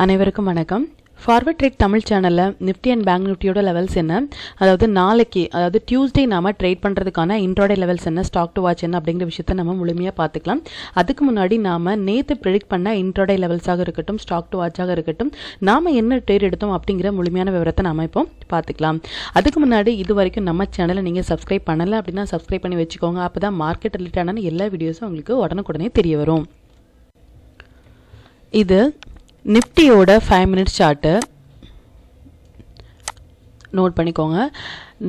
அனைவருக்கும் வணக்கம். Forward trade Tamil சேனலில் நிஃப்டி அண்ட் பேங்க் நிஃப்டியோட லெவல்ஸ் என்ன, அதாவது நாளைக்கு அதாவது டியூஸ்டே நாம ட்ரேட் பண்ணுறதுக்கான இன்ட்ராடே லெவல்ஸ் என்ன, ஸ்டாக் டு வாட்ச் என்ன அப்படிங்கிற விஷயத்தை நம்ம முழுமையாக பார்த்துக்கலாம். அதுக்கு முன்னாடி நாம நேற்று ப்ரெடிக்ட் பண்ண இன்ட்ராடே லெவல்ஸாக இருக்கட்டும், ஸ்டாக் டு வாட்சாக இருக்கட்டும், நாம என்ன ட்ரேட் எடுத்தோம் அப்படிங்கிற முழுமையான விவரத்தை நாம இப்போ பார்த்துக்கலாம். அதுக்கு முன்னாடி இது வரைக்கும் நம்ம சேனலை நீங்கள் சப்ஸ்கிரைப் பண்ணலை அப்படின்னா சப்ஸ்கிரைப் பண்ணி வச்சுக்கோங்க. அப்போ தான் மார்க்கெட் ரிலேட்டடான எல்லா வீடியோஸும் உங்களுக்கு உடனுக்குடனே தெரிய வரும். இது நிஃப்டியோட 5 மினிட்ஸ் சார்ட்டு நோட் பண்ணிக்கோங்க.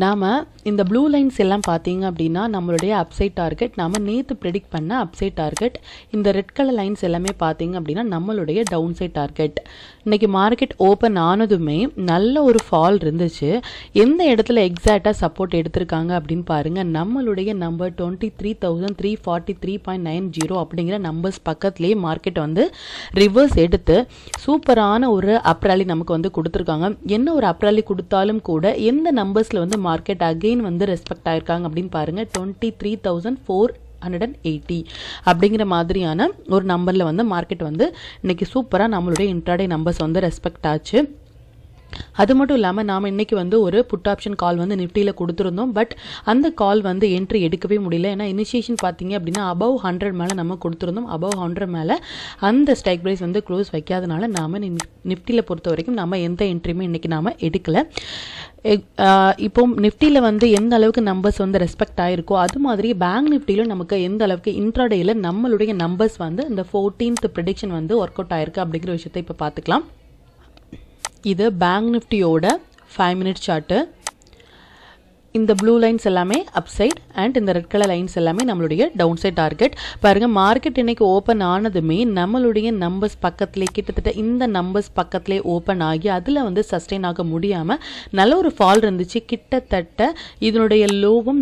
நாம் இந்த ப்ளூ லைன்ஸ் எல்லாம் பார்த்தீங்க அப்படின்னா நம்மளுடைய அப்சைட் டார்கெட், நாம் நேற்று ப்ரெடிக்ட் பண்ண அப்சைட் டார்கெட். இந்த ரெட் கலர் லைன்ஸ் எல்லாமே பார்த்தீங்க அப்படின்னா நம்மளுடைய டவுன் சைட் டார்கெட். இன்றைக்கி மார்க்கெட் ஓப்பன் ஆனதுமே நல்ல ஒரு ஃபால் இருந்துச்சு. எந்த இடத்துல எக்ஸாக்டாக சப்போர்ட் எடுத்திருக்காங்க அப்படின்னு பாருங்கள். நம்மளுடைய நம்பர் 23,343.90 அப்படிங்கிற நம்பர்ஸ் பக்கத்துலேயே மார்க்கெட் வந்து ரிவர்ஸ் எடுத்து சூப்பரான ஒரு அப்ராலி நமக்கு வந்து கொடுத்துருக்காங்க. என்ன ஒரு அப்ராலி கொடுத்தாலும் கூட எந்த நம்பர்ஸில் வந்து மார்க்கெட் அகெயின் வந்து ரெஸ்பெக்ட் ஆயிருக்காங்க அப்படின்னு பாருங்க. 23,480 அப்படிங்கிற மாதிரியான ஒரு நம்பர்ல வந்து மார்க்கெட் வந்து இன்னைக்கு சூப்பரா நம்மளுடைய இன்ட்ராடே நம்பர்ஸ் வந்து ரெஸ்பெக்ட் ஆச்சு. அது மட்டும் இல்லாமல் நாம் இன்றைக்கி வந்து ஒரு புட் ஆப்ஷன் கால் வந்து நிஃப்டியில் கொடுத்துருந்தோம். பட் அந்த கால் வந்து என்ட்ரி எடுக்கவே முடியல. ஏன்னா இனிஷியேஷன் பார்த்தீங்க அப்படின்னா அபவ் 100 மேலே நம்ம கொடுத்துருந்தோம். அபவ் 100 மேலே அந்த ஸ்ட்ரைக் ப்ரைஸ் வந்து க்ளோஸ் வைக்காதனால நாம் நிஃப்டியில் பொறுத்த வரைக்கும் நம்ம எந்த என்ட்ரியுமே இன்றைக்கி நாம் எடுக்கலை. இப்போ நிஃப்டியில் வந்து எந்த அளவுக்கு நம்பர்ஸ் வந்து ரெஸ்பெக்ட் ஆகிருக்கோ அது மாதிரி பேங்க் நிஃப்டியிலும் நமக்கு எந்த அளவுக்கு இன்ட்ராடேயில் நம்மளுடைய நம்பர்ஸ் வந்து இந்த 14th ப்ரெடிக்ஷன் வந்து ஒர்க் அவுட் ஆயிருக்கு அப்படிங்கிற விஷயத்தை இப்போ பார்த்துக்கலாம். இது பேங்க் நிஃப்டியோட 5 மினிட்ஸ் சார்ட்டு. இந்த ப்ளூ லைன்ஸ் எல்லாமே அப்சைட் அண்ட் இந்த ரெட் கலர் லைன்ஸ் எல்லாமே நம்மளுடைய டவுன் சைட் டார்கெட். பாருங்க, மார்க்கெட் இன்னைக்கு ஓப்பன் ஆனதுமே நம்மளுடைய நம்பர்ஸ் பக்கத்திலே கிட்டத்தட்ட இந்த நம்பர்ஸ் பக்கத்திலே ஓப்பன் ஆகி அதில் வந்து சஸ்டெயின் ஆக முடியாமல் நல்ல ஒரு ஃபால் இருந்துச்சு. கிட்டத்தட்ட இதனுடைய லோவும்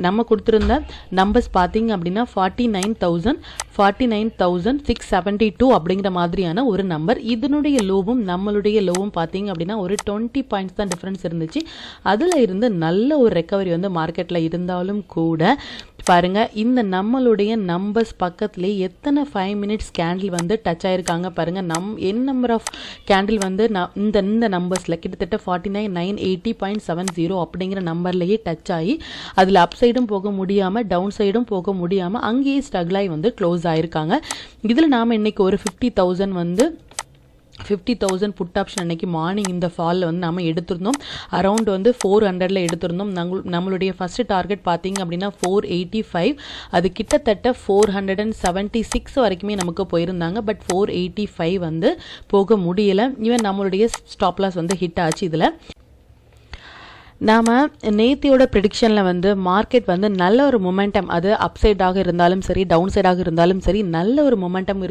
நம்ம கொடுத்துருந்த நம்பர்ஸ் பார்த்தீங்க அப்படின்னா 49,672 அப்படிங்கிற மாதிரியான ஒரு நம்பர். இதனுடைய லோவும் நம்மளுடைய லோவும் பார்த்தீங்க அப்படின்னா ஒரு 20 பாயிண்ட்ஸ் தான் டிஃப்ரென்ஸ் இருந்துச்சு. அதில் இருந்து நல்ல ஒரு ரெக்கவரி வந்து மார்க்கெட்டில் இருந்தாலும் கூட பாருங்க, இந்த நம்மளுடைய நம்பர்ஸ் பக்கத்துலேயே எத்தனை 5 மினிட்ஸ் கேண்டில் வந்து டச் ஆயிருக்காங்க பாருங்க. என் நம்பர் ஆஃப் கேண்டில் வந்து இந்த நம்பர்ஸில் கிட்டத்தட்ட 49,980.70 அப்படிங்கிற நம்பர்லேயே டச் ஆகி அதில் அப் சைடும் போக முடியாமல் டவுன் சைடும் போக முடியாமல் அங்கேயே ஸ்ட்ரகிள் ஆகி வந்து க்ளோஸ் ஆயிருக்காங்க. இதில் நாம் இன்னைக்கு ஒரு 50,000 புட் ஆப்ஷன் அன்னைக்கு மார்னிங் இந்த ஃபாலில் வந்து நம்ம எடுத்திருந்தோம். அரௌண்ட் வந்து 400 எடுத்திருந்தோம். நம்மளுடைய ஃபர்ஸ்ட் டார்கெட் பார்த்தீங்க அப்படின்னா 485. அது கிட்டத்தட்ட 476 வரைக்குமே நமக்கு போயிருந்தாங்க. பட் 485 வந்து போக முடியலை. ஈவன் நம்மளுடைய ஸ்டாப் லாஸ் வந்து ஹிட் ஆச்சு. இதில் நாம் நேத்தியோட ப்ரெடிக்ஷனில் வந்து மார்க்கெட் வந்து நல்ல ஒரு மொமெண்டம், அது அப் சைடாக இருந்தாலும் சரி டவுன் சைடாக இருந்தாலும் சரி நல்ல ஒரு மொமெண்டம்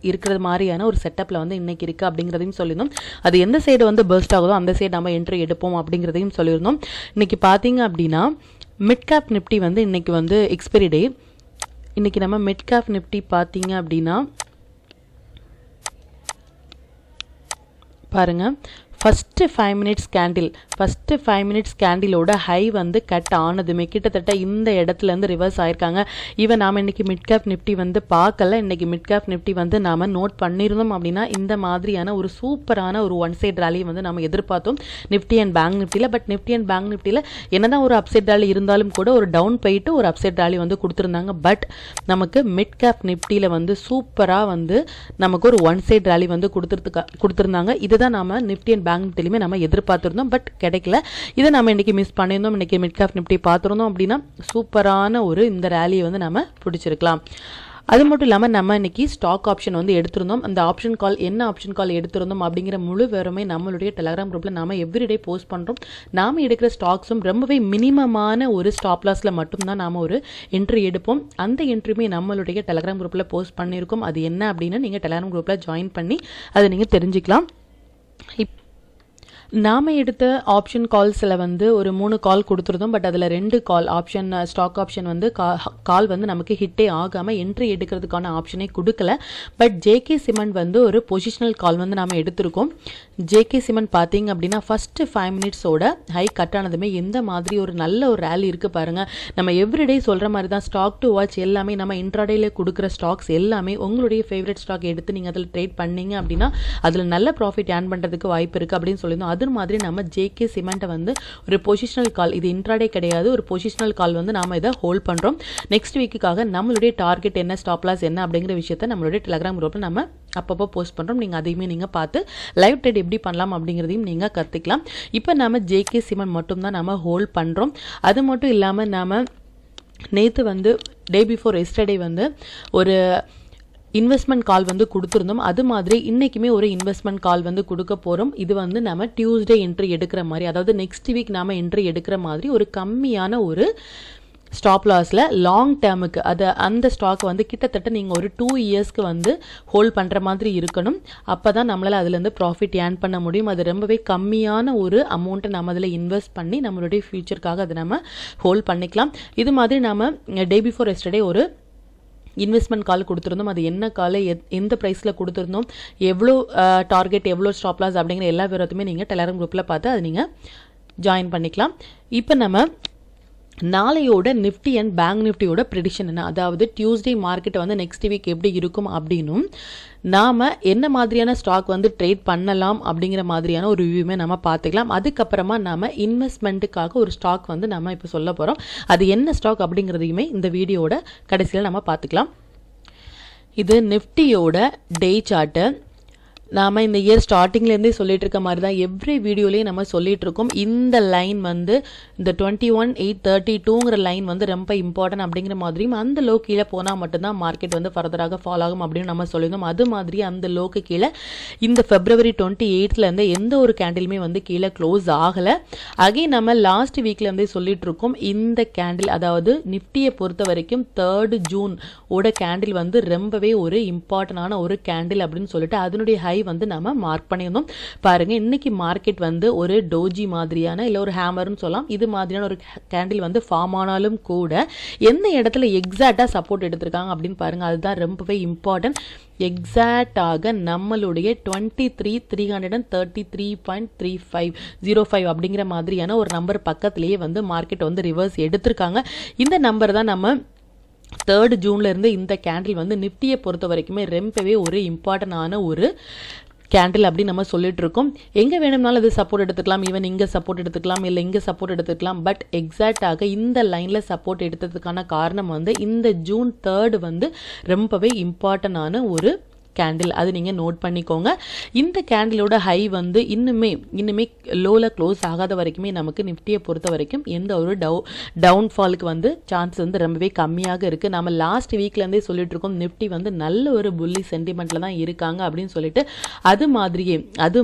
இருக்கிற மாதிரியான ஒரு செட்டப்பில் வந்து இன்றைக்கி இருக்குது அப்படிங்கிறதையும் சொல்லியிருந்தோம். அது எந்த சைடு வந்து பர்ஸ்ட் ஆகுதோ அந்த சைடு நம்ம என்ட்ரி எடுப்போம் அப்படிங்கிறதையும் சொல்லியிருந்தோம். இன்றைக்கி பார்த்தீங்க அப்படின்னா மிட் கேப் நிஃப்டி வந்து இன்றைக்கி வந்து எக்ஸ்பைரி டே. இன்றைக்கி நம்ம மிட் கேப் நிஃப்டி பார்த்தீங்க அப்படின்னா பாருங்கள், ஃபஸ்ட்டு 5 மினிட்ஸ் கேண்டிலோட ஹை வந்து கட் ஆனதுமே கிட்டத்தட்ட இந்த இடத்துலேருந்து ரிவர்ஸ் ஆயிருக்காங்க. ஈவன் நாம் இன்றைக்கி மிட் கேப் நிஃப்டி வந்து பார்க்கல. இன்றைக்கி மிட் கேப் நிஃப்டி வந்து நாம் நோட் பண்ணியிருந்தோம் அப்படின்னா இந்த மாதிரியான ஒரு சூப்பரான ஒரு ஒன் சைட் ரேலியை வந்து நம்ம எதிர்பார்த்தோம் நிஃப்டி அண்ட் பேங்க் நிஃப்டியில். பட் நிஃப்டி அண்ட் பேங்க் நிஃப்டியில் என்னதான் ஒரு அப்சைட் ரேலி இருந்தாலும் கூட ஒரு டவுன் போயிட்டு ஒரு அப்சைட் ரேலி வந்து கொடுத்துருந்தாங்க. பட் நமக்கு மிட் கேப் நிஃப்டியில் வந்து சூப்பராக வந்து நமக்கு ஒரு ஒன் சைட் ரேலி வந்து கொடுத்துருந்தாங்க. இதுதான் நாம் நிஃப்டி அண்ட் பேங்க் நிஃப்டிலுமே நம்ம எதிர்பார்த்திருந்தோம். பட் கிடைக்கல. இதை நம்ம இன்னைக்கு மிஸ் பண்ணியிருந்தோம். இன்னைக்கு மிட் கேப் நிஃப்டி பார்த்துருந்தோம் அப்படின்னா சூப்பரான ஒரு இந்த ரேலியை வந்து நம்ம பிடிச்சிருக்கலாம். அது மட்டும் இல்லாமல் நம்ம இன்னைக்கு ஸ்டாக் ஆப்ஷன் வந்து எடுத்திருந்தோம். அந்த ஆப்ஷன் கால் என்ன ஆப்ஷன் கால் எடுத்திருந்தோம் அப்படிங்கிற முழு விவரமே நம்மளுடைய டெலகிராம் குரூப்பில் நாம எவ்ரிடே போஸ்ட் பண்ணுறோம். நாம் எடுக்கிற ஸ்டாக்ஸும் ரொம்பவே மினிமமான ஒரு ஸ்டாப் லாஸில் மட்டும்தான் நாம் ஒரு என்ட்ரி எடுப்போம். அந்த என்ட்ரியுமே நம்மளுடைய டெலகிராம் குரூப்பில் போஸ்ட் பண்ணியிருக்கோம். அது என்ன அப்படின்னு நீங்கள் டெலகிராம் குரூப்பில் ஜாயின் பண்ணி அதை நீங்கள் தெரிஞ்சுக்கலாம். நாம் எடுத்த ஆப்ஷன் கால்ஸில் வந்து ஒரு 3 கால் கொடுத்துருந்தோம். பட் அதில் 2 கால் ஆப்ஷன் ஸ்டாக் ஆப்ஷன் வந்து கால் வந்து நமக்கு ஹிட்டே ஆகாமல் என்ட்ரி எடுக்கிறதுக்கான ஆப்ஷனே கொடுக்கல. பட் ஜேகே சிமெண்ட் வந்து ஒரு பொசிஷனல் கால் வந்து நாம் எடுத்திருக்கோம். ஜேகே சிமெண்ட் பார்த்தீங்க அப்படின்னா ஃபஸ்ட்டு 5 மினிட்ஸோட ஹை கட் ஆனதுமே எந்த மாதிரி ஒரு நல்ல ஒரு ரேலி இருக்குது பாருங்கள். நம்ம எவ்ரிடே சொல்கிற மாதிரி தான் ஸ்டாக் டு வாட்ச் எல்லாமே நம்ம இன்ட்ராடேல கொடுக்குற ஸ்டாக்ஸ் எல்லாமே உங்களுடைய ஃபேவரட் ஸ்டாக் எடுத்து நீங்கள் அதில் ட்ரேட் பண்ணீங்க அப்படின்னா அதில் நல்ல ப்ராஃபிட் ஏர்ன் பண்ணுறதுக்கு வாய்ப்பு இருக்குது அப்படின்னு சொல்லியிருந்தோம். அது மாதிரி நம்ம ஜேகே சிமெண்ட்டை வந்து ஒரு பொசிஷனல் கால், இது இன்ட்ராடே கிடையாது, ஒரு பொசிஷனல் கால் வந்து நாம் இதை ஹோல்ட் பண்ணுறோம். நெக்ஸ்ட் வீக்குக்காக நம்மளுடைய டார்கெட் என்ன, ஸ்டாப் லாஸ் என்ன அப்படிங்கிற விஷயத்தை நம்மளுடைய டெலகிராம் குரூப்பில் நம்ம அப்பப்போ போஸ்ட் பண்ணுறோம். நீங்கள் அதையுமே நீங்கள் பார்த்து லைவ் ட்ரேட் எப்படி பண்ணலாம் அப்படிங்கிறதையும் நீங்கள் கற்றுக்கலாம். இப்போ நம்ம ஜேகே சிமெண்ட் மட்டும்தான் நம்ம ஹோல்ட் பண்ணுறோம். அது மட்டும் இல்லாமல் நாம் நேற்று வந்து டே பிஃபோர் எஸ்டர்டே வந்து ஒரு இன்வெஸ்ட்மெண்ட் கால் வந்து கொடுத்துருந்தோம். அது மாதிரி இன்றைக்குமே ஒரு இன்வெஸ்ட்மெண்ட் கால் வந்து கொடுக்க போகிறோம். இது வந்து நம்ம டியூஸ்டே என்ட்ரி எடுக்கிற மாதிரி, அதாவது நெக்ஸ்ட் வீக் நாம் என்ட்ரி எடுக்கிற மாதிரி ஒரு கம்மியான ஒரு ஸ்டாப் லாஸில் லாங் டேர்முக்கு அந்த ஸ்டாக் வந்து கிட்டத்தட்ட நீங்கள் ஒரு 2 இயர்ஸ்க்கு வந்து ஹோல்ட் பண்ணுற மாதிரி இருக்கணும். அப்போ தான் நம்மளால் அதுலேருந்து ப்ராஃபிட் ஏர்ன் பண்ண முடியும். அது ரொம்பவே கம்மியான ஒரு அமௌண்ட்டை நம்ம அதில் இன்வெஸ்ட் பண்ணி நம்மளுடைய ஃபியூச்சருக்காக அதை நம்ம ஹோல்ட் பண்ணிக்கலாம். இது மாதிரி நம்ம டே பிஃபோர் எஸ்டர்டே ஒரு இன்வெஸ்ட்மெண்ட் கால் கொடுத்துருந்தோம். அது என்ன கால், எந்த ப்ரைஸில் கொடுத்துருந்தோம், எவ்வளோ டார்கெட், எவ்வளோ ஸ்டாப் லாஸ் அப்படிங்கிற எல்லா விவரத்துமே நீங்கள் டெலகிராம் குரூப்பில் பார்த்து அதை நீங்கள் ஜாயின் பண்ணிக்கலாம். இப்போ நம்ம நாளையோட நிஃப்டி அண்ட் பேங்க் நிஃப்டியோட ப்ரெடிக்ஷன் என்ன, அதாவது டியூஸ்டே மார்க்கெட் வந்து நெக்ஸ்ட் வீக் எப்படி இருக்கும் அப்படின்னும் நாம் என்ன மாதிரியான ஸ்டாக் வந்து ட்ரேட் பண்ணலாம் அப்படிங்கிற மாதிரியான ஒரு ரிவ்யூமே நம்ம பார்த்துக்கலாம். அதுக்கப்புறமா நாம் இன்வெஸ்ட்மெண்ட்டுக்காக ஒரு ஸ்டாக் வந்து நம்ம இப்போ சொல்ல போகிறோம். அது என்ன ஸ்டாக் அப்படிங்கிறதையுமே இந்த வீடியோட கடைசியில் நம்ம பார்த்துக்கலாம். இது நிஃப்டியோட டே சார்ட்டு. நாம் இந்த இயர் ஸ்டார்டிங்லேருந்தே சொல்லிட்டு இருக்க மாதிரி தான் எவ்ரி வீடியோலேயே நம்ம சொல்லிட்டு இருக்கோம். இந்த லைன் வந்து இந்த 21,832ங்கிற லைன் வந்து ரொம்ப இம்பார்ட்டன்ட் அப்படிங்கிற மாதிரியும், அந்த லோ கீழே போனால் மட்டும்தான் மார்க்கெட் வந்து ஃபர்தராக ஃபாலோ ஆகும் அப்படின்னு நம்ம சொல்லியிருந்தோம். அது மாதிரி அந்த லோக்கு கீழே இந்த February 28லேருந்து எந்த ஒரு கேண்டிலுமே வந்து கீழே க்ளோஸ் ஆகலை. அகைன் நம்ம லாஸ்ட் வீக்லேருந்தே சொல்லிட்டு இருக்கோம், இந்த கேண்டில் அதாவது நிஃப்டியை பொறுத்த வரைக்கும் 3rd June ஓட கேண்டில் வந்து ரொம்பவே ஒரு இம்பார்ட்டண்டான ஒரு கேண்டில் அப்படின்னு சொல்லிட்டு அதனுடைய ஹை வந்து நாம மார்க் பண்ணியிருந்தோம். பாருங்க, இன்னைக்கு மார்க்கெட் வந்து ஒரு டோஜி மாதிரியான இல்ல ஒரு ஹேமர்னு சொல்லலாம், இது மாதிரியான ஒரு கேண்டில் வந்து ஃபார்ம் ஆனாலும் கூட எந்த இடத்துல எக்ஸாக்டா சப்போர்ட் எடுத்திருக்காங்க அப்படின்னு பாருங்க. அதுதான் ரொம்பவே இம்பார்ட்டன்ட். எக்ஸாக்டாக நம்மளுடைய 23,333.3505 அப்படிங்கிற மாதிரியான ஒரு நம்பர் பக்கத்திலேயே வந்து மார்க்கெட் வந்து ரிவர்ஸ் எடுத்திருக்காங்க. இந்த நம்பர் தான் நம்ம 3rd Juneல இருந்து இந்த கேண்டில் வந்து நிஃப்டியை பொறுத்த வரைக்குமே ரொம்பவே ஒரு இம்பார்ட்டன்டான ஒரு கேண்டில் அப்படி நம்ம சொல்லிட்டு இருக்கோம். எங்கே வேணும்னாலும் அது சப்போர்ட் எடுத்துக்கலாம், ஈவன் இங்கே சப்போர்ட் எடுத்துக்கலாம், இல்லை இங்கே சப்போர்ட் எடுத்துக்கலாம். பட் எக்ஸாக்டாக இந்த லைனில் சப்போர்ட் எடுத்ததுக்கான காரணம் வந்து இந்த June 3rd வந்து ரொம்பவே இம்பார்ட்டன்டான ஒரு கேண்டில். அது நீங்கள் நோட் பண்ணிக்கோங்க. இந்த கேண்டிலோட ஹை வந்து இன்னுமே லோவில் க்ளோஸ் ஆகாத வரைக்குமே நமக்கு நிஃப்டியை பொறுத்த வரைக்கும் எந்த ஒரு டவுன்ஃபாலுக்கு வந்து சான்ஸ் வந்து ரொம்பவே கம்மியாக இருக்குது. நம்ம லாஸ்ட் வீக்லேருந்தே சொல்லிட்டு இருக்கோம், நிஃப்டி வந்து நல்ல ஒரு புல்லி சென்டிமெண்ட்டில் தான் இருக்காங்க அப்படின்னு சொல்லிட்டு. அது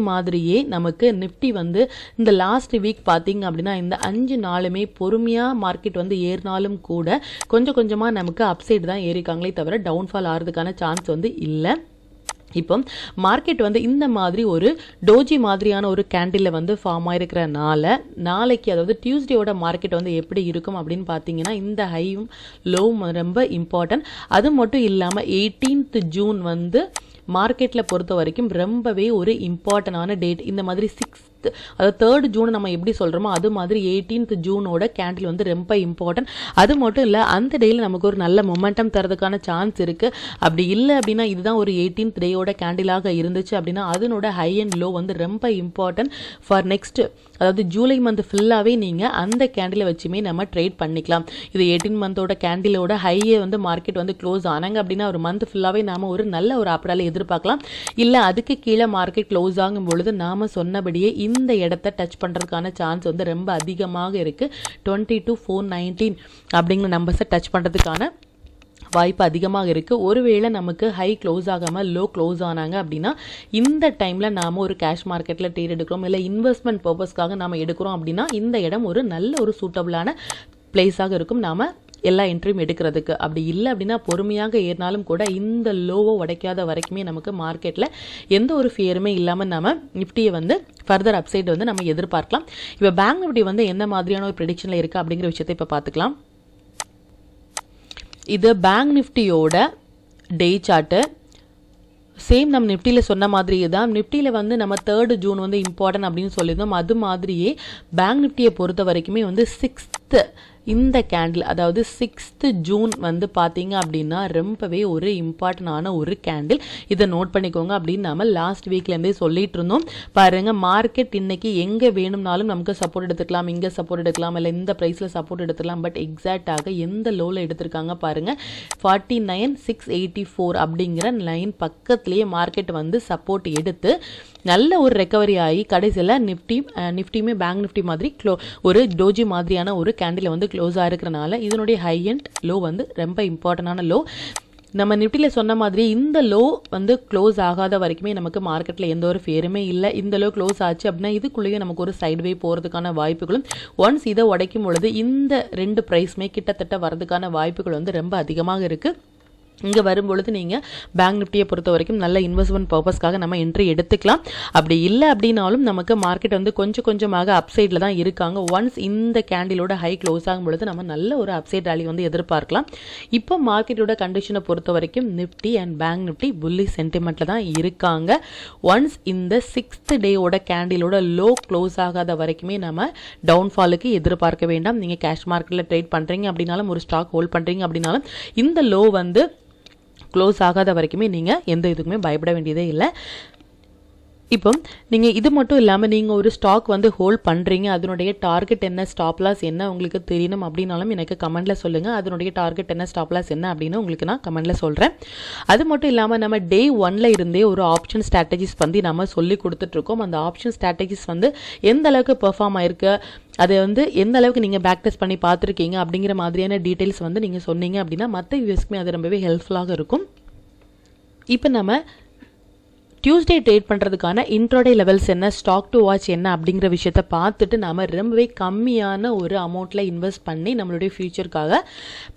மாதிரியே நமக்கு நிஃப்டி வந்து இந்த லாஸ்ட் வீக் பார்த்தீங்க அப்படின்னா இந்த 5 நாளுமே பொறுமையாக மார்க்கெட் வந்து ஏறினாலும் கூட கொஞ்சம் கொஞ்சமாக நமக்கு அப்சைடு தான் ஏறிக்காங்களே தவிர டவுன்ஃபால் ஆகிறதுக்கான சான்ஸ் வந்து இல்லை. இப்போ மார்க்கெட் வந்து இந்த மாதிரி ஒரு டோஜி மாதிரியான ஒரு கேண்டில் வந்து ஃபார்ம் ஆயிருக்கிறனால நாளைக்கு அதாவது டியூஸ்டேயோட மார்க்கெட் வந்து எப்படி இருக்கும் அப்படின்னு பார்த்தீங்கன்னா இந்த ஹையும் லோவும் ரொம்ப இம்பார்ட்டன்ட். அது மட்டும் இல்லாமல் 18th June வந்து மார்க்கெட்டில் பொறுத்த வரைக்கும் ரொம்பவே ஒரு இம்பார்ட்டன்டான டேட். இந்த மாதிரி 6th அதாவது 3rd June நம்ம எப்படி சொல்கிறோமோ அது மாதிரி 18th Juneோட கேண்டில் வந்து ரொம்ப இம்பார்ட்டன்ட். அது மட்டும் இல்லை, அந்த டேயில் நமக்கு ஒரு நல்ல மொமெண்டம் தரதுக்கான சான்ஸ் இருக்குது. அப்படி இல்லை அப்படின்னா இதுதான் ஒரு 18th டேயோட கேண்டிலாக இருந்துச்சு அப்படின்னா அதனோட ஹை அண்ட் லோ வந்து ரொம்ப இம்பார்ட்டன்ட் ஃபார் நெக்ஸ்ட், அதாவது ஜூலை மந்த் ஃபுல்லாகவே நீங்கள் அந்த கேண்டிலை வச்சுமே நம்ம ட்ரேட் பண்ணிக்கலாம். இது 18 மந்தோட கேண்டிலோட ஹையை வந்து மார்க்கெட் வந்து க்ளோஸ் ஆனாங்க அப்படின்னா ஒரு மந்த் ஃபுல்லாகவே நாம் ஒரு நல்ல ஒரு ஆப்டால எதிர்பார்க்கலாம். இல்லை அதுக்கு கீழே மார்க்கெட் க்ளோஸ் ஆகும் பொழுது நாம் சொன்னபடியே இந்த இடத்தை டச் பண்ணுறதுக்கான சான்ஸ் வந்து ரொம்ப அதிகமாக இருக்குது. 22,419 அப்படிங்கிற நம்பர்ஸை டச் பண்ணுறதுக்கான வாய்ப்பு அதிகமாக இருக்குது. ஒருவேளை நமக்கு ஹை க்ளோஸ் ஆகாமல் லோ க்ளோஸ் ஆனாங்க அப்படின்னா இந்த டைமில் நாம் ஒரு கேஷ் மார்க்கெட்டில் ட்ரேட் எடுக்கிறோம், இல்லை இன்வெஸ்ட்மெண்ட் பர்பஸ்க்காக நாம் எடுக்கிறோம் அப்படின்னா இந்த இடம் ஒரு நல்ல ஒரு சூட்டபிளான பிளேஸாக இருக்கும் நாம் எல்லா என்ட்ரியும் எடுக்கிறதுக்கு. அப்படி இல்லை அப்படின்னா பொறுமையாக ஏறினாலும் கூட இந்த லோவை உடைக்காத வரைக்குமே நமக்கு மார்க்கெட்டில் எந்த ஒரு ஃபியருமே இல்லாமல் நம்ம நிஃப்டியை வந்து ஃபர்தர் அப்சைடு வந்து நம்ம எதிர்பார்க்கலாம். இப்போ பேங்க் நிஃப்டி வந்து எந்த மாதிரியான ஒரு ப்ரெடிக்ஷனில் இருக்குது அப்படிங்கிற விஷயத்தை இப்போ பார்த்துக்கலாம். இது பேங்க் நிஃப்டியோட டே சார்ட்டு. சேம் நம்ம நிஃப்டியில் சொன்ன மாதிரியே தான். நிஃப்டியில் வந்து நம்ம 3rd ஜூன் வந்து இம்பார்ட்டன்ட் அப்படின்னு சொல்லியிருந்தோம். அது மாதிரியே பேங்க் நிஃப்டியை பொறுத்த வரைக்குமே வந்து 6th இந்த கேண்டில், அதாவது 6th ஜூன் வந்து பார்த்தீங்க அப்படின்னா ரொம்பவே ஒரு இம்பார்ட்டண்டான ஒரு கேண்டில். இதை நோட் பண்ணிக்கோங்க அப்படின்னு நம்ம லாஸ்ட் வீக்லேருந்தே சொல்லிட்டு இருந்தோம். பாருங்கள், மார்க்கெட் இன்னைக்கு எங்கே வேணும்னாலும் நமக்கு சப்போர்ட் எடுத்துக்கலாம், இங்கே சப்போர்ட் எடுக்கலாம், இல்லை இந்த ப்ரைஸில் சப்போர்ட் எடுத்துக்கலாம். பட் எக்ஸாக்டாக எந்த லோவில் எடுத்திருக்காங்க பாருங்கள், 49,684 அப்படிங்கிற லைன் பக்கத்துலேயே மார்க்கெட் வந்து சப்போர்ட் எடுத்து நல்ல ஒரு ரெக்கவரி ஆகி கடைசியில் நிஃப்டியுமே பேங்க் நிஃப்டி மாதிரி ஒரு டோஜி மாதிரியான ஒரு கேண்டில் வந்து க்ளோஸ் ஆகிருக்கிறனால இதனுடைய ஹை அண்ட் லோ வந்து ரொம்ப இம்பார்ட்டண்டான லோ. நம்ம நிஃப்டியில் சொன்ன மாதிரி இந்த லோ வந்து க்ளோஸ் ஆகாத வரைக்குமே நமக்கு மார்க்கெட்டில் எந்த ஒரு ஃபேருமே இல்லை. இந்த லோ க்ளோஸ் ஆச்சு அப்படின்னா இதுக்குள்ளேயே நமக்கு ஒரு சைட்வே போகிறதுக்கான வாய்ப்புகளும், ஒன்ஸ் இதை உடைக்கும் பொழுது இந்த 2 ப்ரைஸுமே கிட்டத்தட்ட வரதுக்கான வாய்ப்புகள் வந்து ரொம்ப அதிகமாக இருக்குது. இங்கே வரும்பொழுது நீங்கள் பேங்க் நிஃப்டியை பொறுத்த வரைக்கும் நல்ல இன்வெஸ்ட்மெண்ட் பர்பஸ்க்காக நம்ம என்ட்ரி எடுத்துக்கலாம். அப்படி இல்லை அப்படின்னாலும் நமக்கு மார்க்கெட் வந்து கொஞ்சமாக அப்சைடில் தான் இருக்காங்க. ஒன்ஸ் இந்த கேண்டிலோட ஹை க்ளோஸ் ஆகும் பொழுது நம்ம நல்ல ஒரு அப்சைட் ரேலி வந்து எதிர்பார்க்கலாம். இப்போ மார்க்கெட்டோட கண்டிஷனை பொறுத்த வரைக்கும் நிஃப்டி அண்ட் பேங்க் நிஃப்டி புல்லி சென்டிமெண்ட்டில் தான் இருக்காங்க. ஒன்ஸ் இந்த 6th டேயோட கேண்டிலோட லோ க்ளோஸ் ஆகாத வரைக்குமே நம்ம டவுன்ஃபாலுக்கு எதிர்பார்க்க வேண்டாம். நீங்கள் கேஷ் மார்க்கெட்டில் ட்ரேட் பண்ணுறீங்க அப்படின்னாலும், ஒரு ஸ்டாக் ஹோல்ட் பண்ணுறீங்க அப்படின்னாலும் இந்த லோ வந்து க்ளோஸ் ஆகாத வரைக்குமே நீங்கள் எந்த இதுக்குமே பயப்பட வேண்டியதே இல்லை. இப்போ நீங்கள் இது மட்டும் இல்லாமல் நீங்கள் ஒரு ஸ்டாக் வந்து ஹோல்ட் பண்ணுறீங்க, அதனுடைய டார்கெட் என்ன, ஸ்டாப் லாஸ் என்ன உங்களுக்கு தெரியணும் அப்படின்னாலும் எனக்கு கமெண்ட்டில் சொல்லுங்கள். அதனுடைய டார்கெட் என்ன, ஸ்டாப் லாஸ் என்ன அப்படின்னு உங்களுக்கு நான் கமெண்ட்டில் சொல்கிறேன். அது மட்டும் இல்லாமல் நம்ம டே 1ல் இருந்தே ஒரு ஆப்ஷன் ஸ்ட்ராட்டஜிஸ் வந்து நம்ம சொல்லி கொடுத்துட்ருக்கோம். அந்த ஆப்ஷன் ஸ்ட்ராட்டஜிஸ் வந்து எந்த அளவுக்கு பெர்ஃபார்ம் ஆயிருக்கு, அதை வந்து எந்த அளவுக்கு நீங்கள் பேக் டெஸ்ட் பண்ணி பார்த்துருக்கீங்க அப்படிங்கிற மாதிரியான டீட்டெயில்ஸ் வந்து நீங்கள் சொன்னீங்க அப்படின்னா மற்ற வியூஸ்க்குமே அது ரொம்பவே ஹெல்ப்ஃபுல்லாக இருக்கும். இப்போ நம்ம டியூஸ்டே ட்ரேட் பண்ணுறதுக்கான இன்ட்ராடே லெவல்ஸ் என்ன, ஸ்டாக் டு வாட்ச் என்ன அப்படிங்கிற விஷயத்தை பார்த்துட்டு நாம் ரொம்பவே கம்மியான ஒரு அமௌண்ட்டில் இன்வெஸ்ட் பண்ணி நம்மளுடைய ஃபியூச்சருக்காக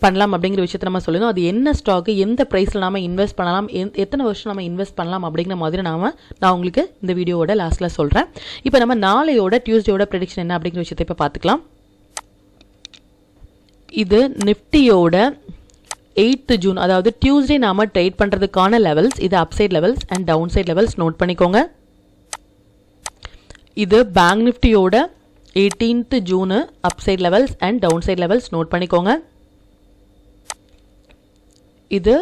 பண்ணலாம் அப்படிங்கிற விஷயத்தை நம்ம சொல்லணும். அது என்ன ஸ்டாக்கு, எந்த ப்ரைஸில் நாம் இன்வெஸ்ட் பண்ணலாம், எத்தனை வருஷம் நம்ம இன்வெஸ்ட் பண்ணலாம் அப்படிங்கிற மாதிரி நான் உங்களுக்கு இந்த வீடியோவோட லாஸ்ட்டில் சொல்கிறேன். இப்போ நம்ம நாளையோட டியூஸ்டேயோட ப்ரெடிக்ஷன் என்ன அப்படிங்கிற விஷயத்தை இப்போ பார்த்துக்கலாம். இது நிஃப்டியோட 8th ஜூன், அதாவது டியூஸ்டே நாம ட்ரேட் பண்ணுறதுக்கான லெவல்ஸ். இது upside levels and down side levels note பண்ணிக்கோங்க. இது பேங்க் நிஃப்டியோட 18th June upside levels and down side levels note பண்ணிக்கோங்க. இது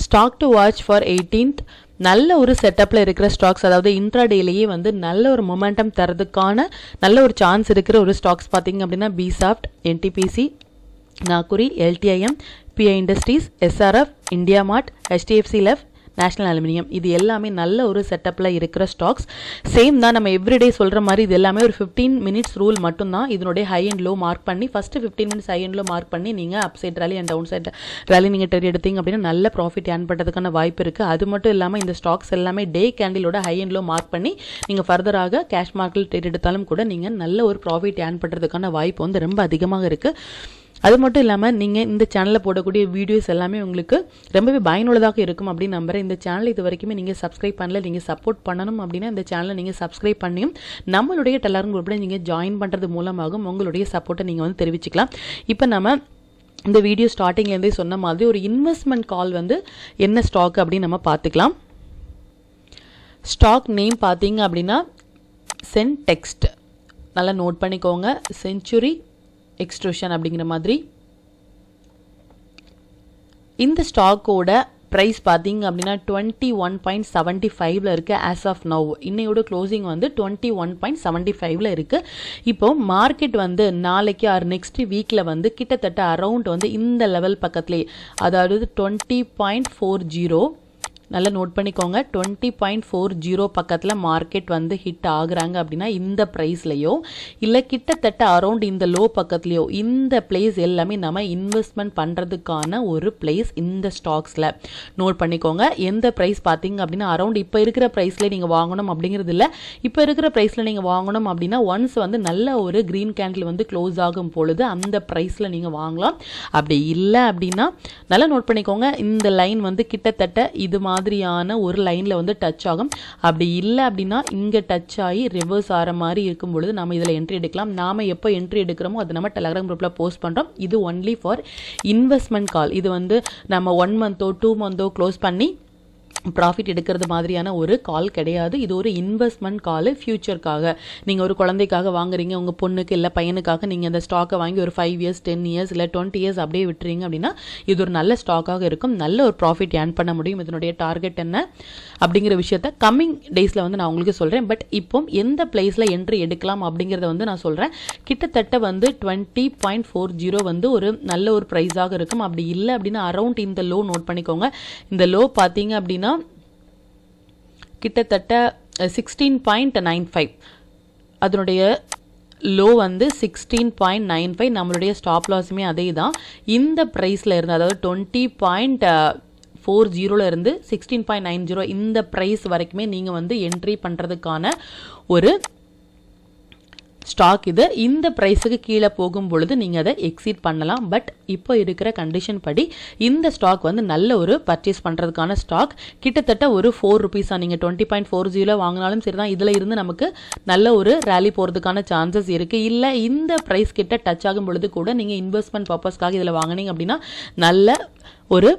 stock to watch for 18th. நல்ல ஒரு செட்டப்பில் இருக்கிற ஸ்டாக்ஸ், அதாவது இன்ட்ராடேலேயே வந்து நல்ல ஒரு மொமெண்டம் தரதுக்கான நல்ல ஒரு சான்ஸ் இருக்கிற ஒரு ஸ்டாக்ஸ் பார்த்தீங்க அப்படின்னா பிசாப்ட், NTPC, Naukri, LTIM, PI industries, SRF, India Mart, HDFC Life, national aluminium. இது எல்லாமே நல்ல ஒரு செட்டப்பில் இருக்கிற ஸ்டாக்ஸ். சேம் தான், நம்ம எவ்ரிடே சொல்கிற மாதிரி இது எல்லாமே ஒரு 15 minutes ரூல் மட்டும்தான். இதனுடைய ஹை அண்ட் லோ மார்க் பண்ணி first 15 minutes high and low mark பண்ணி நீங்கள் upside rally and down side rally நீங்கள் ட்ரேட் எடுத்தீங்க அப்படின்னா நல்ல ப்ராஃபிட் ஏர்ன் பண்ணுறதுக்கான வாய்ப்பு இருக்குது. அது மட்டும் இல்லாமல் இந்த ஸ்டாக்ஸ் எல்லாமே டே கேண்டிலோட ஹை அண்ட் லோ மார்க் பண்ணி நீங்கள் ஃபர்தராக கேஷ் மார்க்கெட்டில் ட்ரேட் எடுத்தாலும் கூட நீங்கள் நல்ல ஒரு ப்ராஃபிட் ஏர்ன் பண்ணுறதுக்கான வாய்ப்பு வந்து ரொம்ப அதிகமாக இருக்குது. அது மட்டும் இல்லாமல் நீங்கள் இந்த சேனலில் போடக்கூடிய வீடியோஸ் எல்லாமே உங்களுக்கு ரொம்பவே பயனுள்ளதாக இருக்கும் அப்படின்னு நம்புகிறேன். இந்த சேனல் இது வரைக்குமே நீங்கள் சப்ஸ்கிரைப் பண்ணல, நீங்கள் சப்போர்ட் பண்ணணும் அப்படின்னா இந்த சேனலை நீங்கள் சப்ஸ்கிரைப் பண்ணியும் நம்மளுடைய டெலகிராம் குரூப்பில் நீங்கள் ஜாயின் பண்ணுறது மூலமாகவும் உங்களுடைய சப்போர்ட்டை நீங்கள் வந்து தெரிவிச்சுக்கலாம். இப்போ நம்ம இந்த வீடியோ ஸ்டார்டிங்லேருந்தே சொன்ன மாதிரி ஒரு இன்வெஸ்ட்மெண்ட் கால் வந்து என்ன ஸ்டாக் அப்படின்னு நம்ம பார்த்துக்கலாம். ஸ்டாக் நேம் பார்த்தீங்க அப்படின்னா சென்டெக்ஸ்ட், நல்லா நோட் பண்ணிக்கோங்க. செஞ்சுரி எக்ஸ்ட்ரூஷன் அப்படிங்கிற மாதிரி. இந்த ஸ்டாக்கோட ப்ரைஸ் பார்த்தீங்க அப்படின்னா 21.75 இருக்குது ஆஸ் ஆஃப் நவ். இன்னையோட க்ளோசிங் வந்து 21.75 இருக்குது. இப்போ மார்க்கெட் வந்து நாளைக்கு ஆர் நெக்ஸ்ட் வீக்கில் வந்து கிட்டத்தட்ட அரவுண்ட் வந்து இந்த லெவல் பக்கத்துலேயே, அதாவது 20.40, நல்லா நோட் பண்ணிக்கோங்க, 20.40 பக்கத்தில் மார்க்கெட் வந்து ஹிட் ஆகுறாங்க அப்படின்னா இந்த ப்ரைஸ்லையோ இல்லை கிட்டத்தட்ட அரௌண்ட் இந்த லோ பக்கத்துலையோ இந்த பிளேஸ் எல்லாமே நம்ம இன்வெஸ்ட்மெண்ட் பண்ணுறதுக்கான ஒரு பிளேஸ் இந்த ஸ்டாக்ஸில் நோட் பண்ணிக்கோங்க. எந்த ப்ரைஸ் பார்த்தீங்க அப்படின்னா அரௌண்ட் இப்போ இருக்கிற ப்ரைஸில் நீங்கள் வாங்கணும் அப்படிங்கிறது இல்லை. இப்போ இருக்கிற ப்ரைஸில் நீங்கள் வாங்கணும் அப்படின்னா ஒன்ஸ் வந்து நல்ல ஒரு க்ரீன் கேண்டில் வந்து க்ளோஸ் ஆகும் பொழுது அந்த ப்ரைஸில் நீங்கள் வாங்கலாம். அப்படி இல்லை அப்படின்னா நல்லா நோட் பண்ணிக்கோங்க, இந்த லைன் வந்து கிட்டத்தட்ட இது மாதிரியான ஒரு லைனில் வந்து டச் ஆகும். அப்படி இல்லை அப்படின்னா இங்கே டச் ஆகி ரிவர்ஸ் ஆகிற மாதிரி இருக்கும் பொழுது நம்ம இதில் என்ட்ரி எடுக்கலாம். நாம் எப்போ என்ட்ரி எடுக்கிறோமோ அது நம்ம டெலகிராம் குரூப்பில் போஸ்ட் பண்ணுறோம். இது ஒன்லி ஃபார் இன்வெஸ்ட்மெண்ட் கால். இது வந்து நம்ம 1 month 2 month க்ளோஸ் பண்ணி ப்ராஃபிட் எடுக்கிறது மாதிரியான ஒரு கால் கிடையாது. இது ஒரு இன்வெஸ்ட்மெண்ட் கால், ஃபியூச்சருக்காக. நீங்கள் ஒரு குழந்தைக்காக வாங்குறீங்க, உங்கள் பொண்ணுக்கு இல்லை பையனுக்காக நீங்கள் அந்த ஸ்டாக்கை வாங்கி ஒரு 5 இயர்ஸ் 10 இயர்ஸ் இல்லை 20 இயர்ஸ் அப்படியே விட்டுறீங்க அப்படின்னா இது ஒரு நல்ல ஸ்டாக்காக இருக்கும். நல்ல ஒரு ப்ராஃபிட் ஏர்ன் பண்ண முடியும். இதனுடைய டார்கெட் என்ன அப்படிங்கிற விஷயத்த கம்மிங் டேஸில் வந்து நான் உங்களுக்கு சொல்கிறேன். பட் இப்போ எந்த பிளேஸில் என்ட்ரி எடுக்கலாம் அப்படிங்கிறத வந்து நான் சொல்கிறேன். கிட்டத்தட்ட வந்து 20.40 வந்து ஒரு நல்ல ஒரு ப்ரைஸாக இருக்கும். அப்படி இல்லை அப்படின்னா அரௌண்ட் இந்த லோ நோட் பண்ணிக்கோங்க. இந்த லோ பார்த்தீங்க அப்படின்னா கிட்டத்தட்ட 16.95, அதனுடைய லோ வந்து 16.95. நம்மளுடைய ஸ்டாப் லாஸுமே அதே தான். இந்த ப்ரைஸில் இருந்து அதாவது 20.40 இருந்து 16.90 இந்த ப்ரைஸ் வரைக்குமே நீங்கள் வந்து என்ட்ரி பண்ணுறதுக்கான ஒரு ஸ்டாக் இது. இந்த ப்ரைஸுக்கு கீழே போகும் பொழுது நீங்கள் அதை எக்ஸீட் பண்ணலாம். பட் இப்போ இருக்கிற கண்டிஷன் படி இந்த ஸ்டாக் வந்து நல்ல ஒரு பர்ச்சேஸ் பண்ணுறதுக்கான ஸ்டாக். கிட்டத்தட்ட ஒரு 4 ருபீஸாக நீங்கள் 20.40 வாங்கினாலும் சரி தான், இதில் இருந்து நமக்கு நல்ல ஒரு ரேலி போகிறதுக்கான சான்சஸ் இருக்குது. இல்லை இந்த ப்ரைஸ் கிட்ட டச் ஆகும் பொழுது கூட நீங்கள் இன்வெஸ்ட்மெண்ட் பர்பஸ்க்காக இதில் வாங்கினீங்க அப்படின்னா நல்ல ஒரு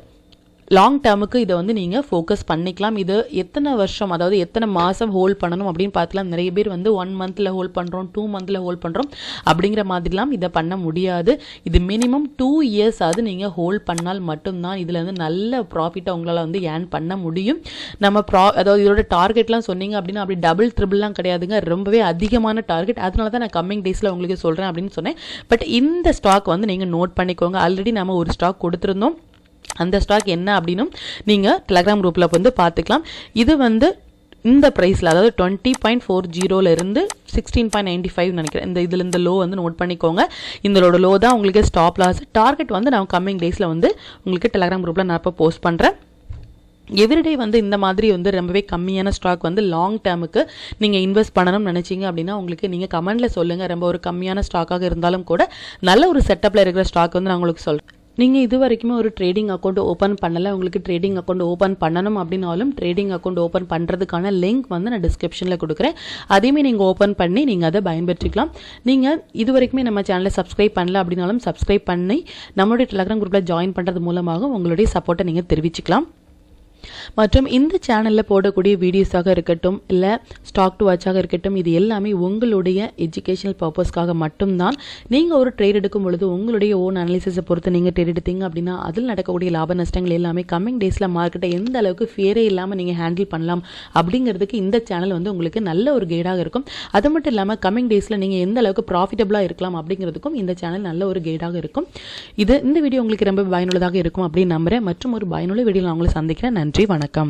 லாங் டேர்முக்கு இதை வந்து நீங்கள் ஃபோக்கஸ் பண்ணிக்கலாம். இது எத்தனை வருஷம், அதாவது எத்தனை மாதம் ஹோல்ட் பண்ணணும் அப்படின்னு பார்த்துக்கலாம். நிறைய பேர் வந்து 1 மந்தில் ஹோல்ட் பண்ணுறோம், 2 மந்தில் ஹோல்ட் பண்ணுறோம் அப்படிங்கிற மாதிரிலாம் இதை பண்ண முடியாது. இது மினிமம் 2 இயர்ஸ் ஆகுது நீங்கள் ஹோல்ட் பண்ணால் மட்டும்தான் இதில் வந்து நல்ல ப்ராஃபிட்டை உங்களால் வந்து ஏர்ன் பண்ண முடியும். நம்ம அதாவது இதோட டார்கெட்லாம் சொன்னீங்க அப்படின்னா அப்படி டபுள் ட்ரிபிள்லாம் கிடையாதுங்க, ரொம்பவே அதிகமான டார்கெட். அதனால தான் நான் கம்மிங் டேஸில் உங்களுக்கு சொல்கிறேன் அப்படின்னு சொன்னேன். பட் இந்த ஸ்டாக் வந்து நீங்கள் நோட் பண்ணிக்கோங்க. ஆல்ரெடி நம்ம ஒரு ஸ்டாக் கொடுத்துருந்தோம். அந்த ஸ்டாக் என்ன அப்படின்னு நீங்கள் டெலகிராம் குரூப்பில் வந்து பார்த்துக்கலாம். இது வந்து இந்த ப்ரைஸில் அதாவது 20.40 இருந்து 16.95 நினைக்கிறேன். இதில் இந்த லோ வந்து நோட் பண்ணிக்கோங்க. இந்த லோ தான் உங்களுக்கு ஸ்டாப் லாஸ். டார்கெட் வந்து நான் கம்மிங் டேஸில் வந்து உங்களுக்கு டெலகிராம் குரூப்பில் நான் இப்போ போஸ்ட் பண்ணுறேன். எவ்ரிடே வந்து இந்த மாதிரி வந்து ரொம்பவே கம்மியான ஸ்டாக் வந்து லாங் டேர்முக்கு நீங்கள் இன்வெஸ்ட் பண்ணணும்னு நினச்சிங்க அப்படின்னா உங்களுக்கு நீங்கள் கமெண்ட்டில் சொல்லுங்கள். ரொம்ப ஒரு கம்மியான ஸ்டாக்காக இருந்தாலும் கூட நல்ல ஒரு செட்டப்பில் இருக்கிற ஸ்டாக் வந்து நான் உங்களுக்கு சொல்கிறேன். நீங்கள் இது வரைக்குமே ஒரு ட்ரேடிங் அக்கௌண்ட் ஓப்பன் பண்ணலை, உங்களுக்கு ட்ரேடிங் அக்கௌண்ட் ஓப்பன் பண்ணணும் அப்படின்னாலும் ட்ரேடிங் அக்கௌண்ட் ஓப்பன் பண்ணுறதுக்கான லிங்க் வந்து நான் டிஸ்கிரிப்ஷனில் கொடுக்குறேன். அதையுமே நீங்கள் ஓப்பன் பண்ணி நீங்கள் அதை பயன்படுத்திக்கலாம். நீங்கள் இது வரைக்குமே நம்ம சேனலை சப்ஸ்கிரைப் பண்ணல அப்படின்னாலும் சப்ஸ்கிரைப் பண்ணி நம்மளுடைய டெலகிராம் குரூப்பில் ஜாயின் பண்ணுறது மூலமாக உங்களுடைய சப்போர்ட்டை நீங்கள் தெரிவிச்சுக்கலாம். மற்றும் இந்த சேனலில் போடக்கூடிய வீடியோஸாக இருக்கட்டும் இல்லை ஸ்டாக் டு வாட்சாக இருக்கட்டும், இது எல்லாமே உங்களுடைய எஜுகேஷனல் பர்பஸ்க்காக மட்டும்தான். நீங்கள் ஒரு ட்ரேட் எடுக்கும் பொழுது உங்களுடைய ஓன் அனாலிசிஸை பொறுத்து நீங்கள் ட்ரேட் எடுத்தீங்க அப்படின்னா அதில் நடக்கக்கூடிய லாப நஷ்டங்கள் எல்லாமே கம்மிங் டேஸில் மார்க்கெட்டை எந்த அளவுக்கு ஃபியரே இல்லாமல் நீங்கள் ஹேண்டில் பண்ணலாம் அப்படிங்கிறதுக்கு இந்த சேனல் வந்து உங்களுக்கு நல்ல ஒரு கைடாக இருக்கும். அது மட்டும் இல்லாமல் கம்மிங் டேஸில் நீங்கள் எந்த அளவுக்கு ப்ராஃபிட்டபுளாக இருக்கலாம் அப்படிங்கிறதுக்கும் இந்த சேனல் நல்ல ஒரு கைடாக இருக்கும். இந்த வீடியோ உங்களுக்கு ரொம்ப பயனுள்ளதாக இருக்கும் அப்படின்னு நம்புகிறேன். மற்றும் ஒரு பயனுள்ள வீடியோ நான் உங்களை சந்திக்கிறேன். நன்றி, வணக்கம்.